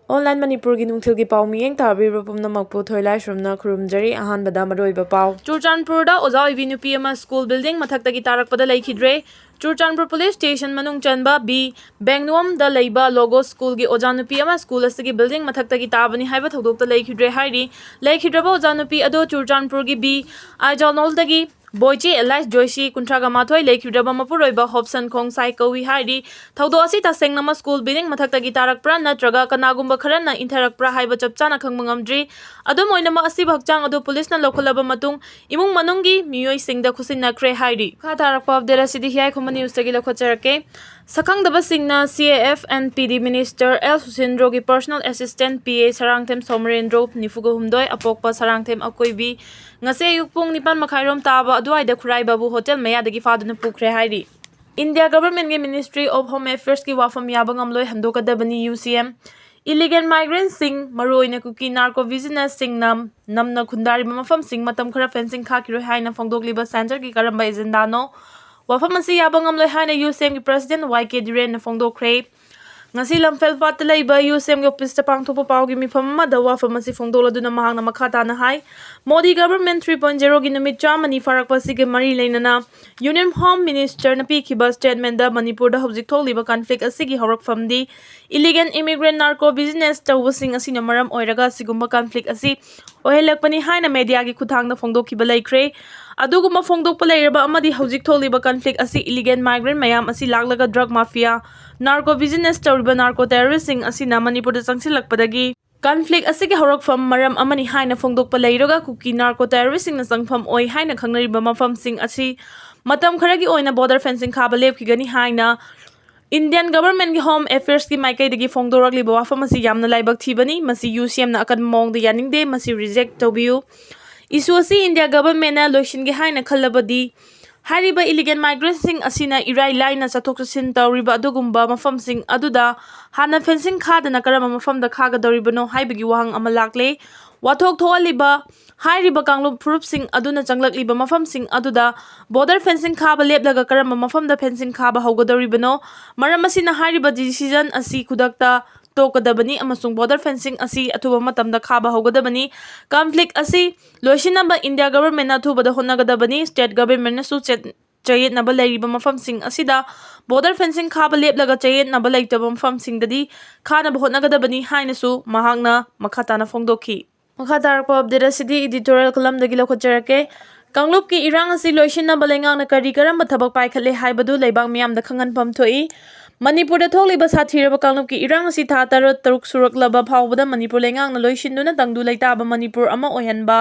Online Manipuri nungthilgi pau miyeng tabiriba pumnamakpu thoilai shrumna khurumjari ahanbada maroiba pau. Churchandpurda oza oibi nupi ama school building mathaktagi tarakpada laikhidre. Churchandpur police station manung chanba B Bengnuam da leiba logo school gi oza nupi ama school asigi building mathaktagi tabani haiba thodokta laikhidre hairi. Laikhidraba oza nupi ado Churchandpur gi B Aijalnoldagi Boychi Elias Joyce Kuntraga Mathoi Laikhidraba Mapuroiba Hobson Khong Sai Kawi Hairi Thaudo asi tasengnama school building mathaktagi tarakpra natraga kanagumba kharana interakpra haiba chapchana khangmangamdri adum oinama asi bhakchang adu police na lokholaba matung imung manunggi miyoi singda khusinna kre hairi kha tarakpa update asidi hiai khoma news tagi lokhocharake Sakangdaba singna CAF and PD Minister L Susindro gi personal assistant PA Sarangthem Somerendro nifuga humdoi apokpa Sarangthem akoibi ngase yukpung nipan makhairom taba aduaida khurai babu hotel mayadagi faduna pukre hairi India government gi Ministry of Home Affairs ki wafam yabangam loi handokadabani UCM illegal migrants sing maroina kuki narco business sing namna khundari mafam sing matam khara fencing khakiroi haina phongdokliba center ki karamba agenda no wafam asi yabangam loi haina UCM ki president YK Diren na phongdokre ngasi lamfel fat leiba UCM gi office ta pangthopa pawgi mifam ma da wafam asi phongdoladuna mahangna makhata na hai Modi government 3.0 gi numit chamani farak pasi ge mari leinana Union Home Minister na pikhiba statement da Manipur da hojik tholiba conflict asigi horak famdi illegal immigrant narco business tawsing asina maram oiraga sigumba conflict asi ohelakpani haina media gi khuthang da phongdokhiba laikre aduguma phongdokpa leiraba amadi hojik tholiba conflict asi illegal migrant mayam asi laglaga drug mafia narco business tawriba narco terroristing asina Manipur da changsilakpadagi conflict asigi horakfam maram amani haina phongdokpa leiraga kuki narco terroristing na sangfam oi haina khangnariba mafam sing asi matam kharagi oina border fencing khaba lepkhigani haina Indian government ki home affairs ki maikai dagi phongdoragli wafam asi yamna laibak thibani masi UCM na akan mong da yaningde masi reject tobiu issue asi India government na loishin gi haina khalabadi Hariba illegal migrants sing asina irai laina chathok chasin tawriba adugumba mafam sing aduda hana fencing khadana karama mafam da khaga doribano haibigi wahang ama lakle wathok thoaliba hairiba kanglu proof sing aduna changlakliba mafam sing aduda border fencing khaba leplaga karama mafam da fencing khaba hogadoribano maram asina hariba decision asi khudakta tokadabani amasung border fencing asi athuba matamda khaba hogadabani conflict asi loishinaba India government na thuba da honagadabani state government na su chayet naba lairiba mafam sing asida border fencing khaba leplaga chayet naba laitaba mafam sing dadi khana honagadabani haina su mahangna makhatana phongdokhi makhatarpa update asidi editorial column dagi lokhojarake Kanglup ki irang asi loishinaba lengang na kari karamba thabak paikhatle haibadu leibang miyam da khanganpam thoi Manipur da tholiba sathiraba kanglup ki irang asi tha taruk suraklaba phawbada Manipur lengang na loishinduna tangdu leitaba Manipur ama oihanba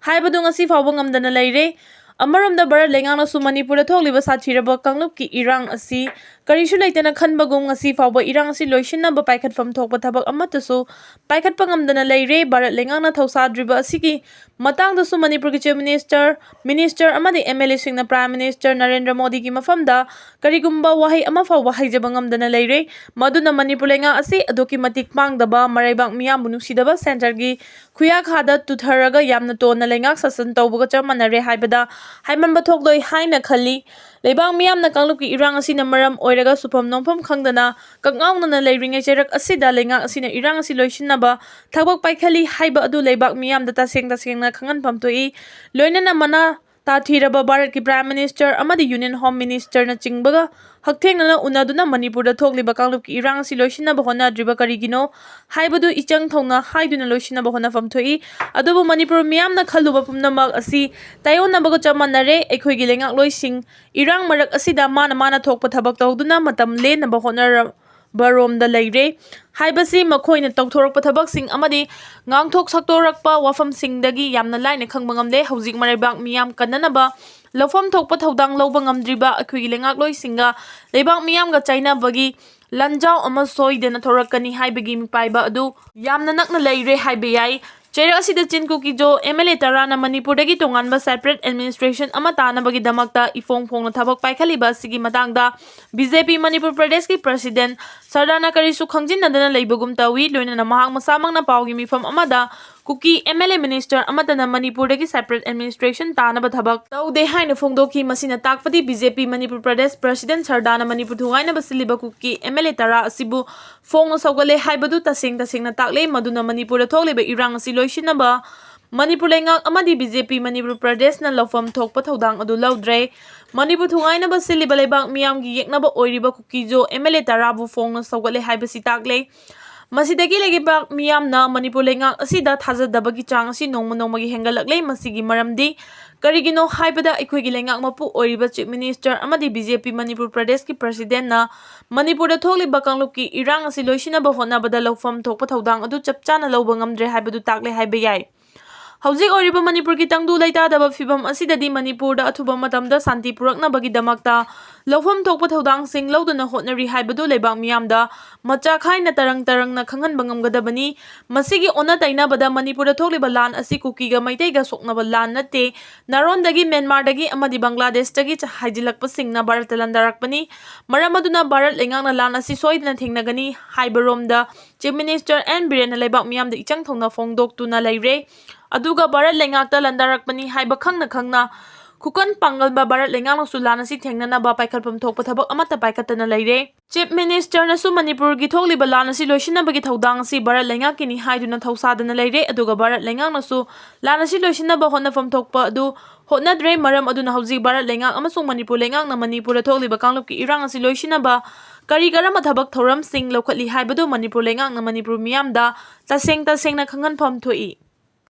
haibadu ngasi phawba ngamdana leire amaramda barat lengang na su Manipur da tholiba sathiraba kanglup ki irang asi karishu leitana khanbagum ngasi phawba irang asi loishinaba paikhatfam thokpa thabak amatasu paikhatpa ngamdana leire barat lengang na thausadriba asigi matang da su Manipur ki chief minister amadi MLA sing na prime minister Narendra Modi ki mafamda karigumba wahi ama phawba haijaba ngamdana leire maduna Manipur lengang asi adoki matik pangdaba maraibak miyam bunuksidaba center gi khuya khada tutharaga yamna tonna lengak sasan tawbaga chamanare haibada haimanba thokloi haina khali leibang miyam na kanglup ki irang asina maram oiraga supam nongpham khangdana kangawna na leiringai cherak asida lengak asina irang asi loishinaba thabak paikhali haiba adu leibak miyam da taseng na khangan pamtoi loinana mana tathiraba Bharat ki prime minister amadi union home minister na chingbaga hakthengna unaduna Manipur da thokliba kanglup ki irang asi loishinaba hona driba karigino haibadu ichang thongna haiduna loishinaba hona famthoi adubu Manipur miyam na khaluba pumnamak asi tayona bago chamanare ekhoi gi lengak loising irang marak asida mana thokpa thabak tawduna matam le na bahona barom da leire haibasi makhoina tawthorakpa thabak sing amadi ngangthok saktorakpa wafam sing dagi yamna laina khangbangamle hojik maraibak miyam kananaba lofam thokpa thodang loba ngamdriba akhoi lengak loi singa leibak miyam ga China bagi lanjau ama soidena thorakani haibagi mipaiba adu yamna nakna leire haibayai Chera asida Kuki jo MLA tarana Manipur dagi tonganba separate administration ama tanabagi damakta ifong na thabak paikhaliba sigi matangda BJP Manipur Pradesh ki president Sardana Karisu khangjin nadana leibagum tawi loina na mahang masamang na pawgi mifam amada Kuki MLA Minister amatana Manipurdagi separate administration tanaba thabak taude haina phongdoki masina takpadi BJP Manipur Pradesh President Sardana Manipur thuaina basiliba Kuki MLA tara asibu phongno saugale haibadu tasengna takle maduna Manipur thogleba irang asi loisinaba Manipur lengak amadi BJP Manipur Pradesh na lofam thokpa thodang adu laudre Manipur thuaina basiliba lebak miyamgi yeknaba oiriba Kuki jo MLA tarabu phongno saugale haibasi takle Masidagi legibak miyamna Manipur lengak asida thajadabagi chang asi nongmagi hengalakle masigi maramdi karigino haibada ikhoigi lengak mapu oiriba Chief Minister amadi BJP Manipur Pradesh ki President na Manipur da thogliba kanglupki irang asi loisinaba honabada lofam thokpa thodang adu chapchana lawba ngamdre haibadu takle haiba yai Hauzik oiriba Manipur ki tangdu laitadaba fibam asidadi Manipur da athuba matamda santi puraknabagi damakta lawfam thokpa thodang sing lawduna hotnari haibadu lebak miyamda macha khaina tarang na khangan bangamgadabani masigi ona tainabada Manipur da thogliba lan asi Kuki ga maitai ga soknaba lan nate narondagi Myanmar dagi amadi Bangladesh dagi haijilakpa singna Bharat landarakpani maramaduna Bharat lengakna lan asi soidna thengnagani haibaromda Chief Minister N Biren lebak miyamda ichang thongna phongdoktuna leire aduga Bharat lengakta landarakpani haiba khangna Kukan pangalba Bharat lengak su lana si thengnana ba paikhatpam thokpa thabak amata paikhatana leire Chief Minister na su Manipur gi thogliba lana si loisinabagi thodang si Bharat lengak kini haiduna thausadana leire aduga Bharat lengak na su lana si loisinaba honafam thokpa adu hotnadre maram aduna hauji Bharat lengak amasung Manipur lengak na Manipur thogliba kanglupki irang asi loisinaba kari garama thabak thoram sing lokhatli haibadu Manipur lengak na Manipur miyamda tasengna khanganpham thoi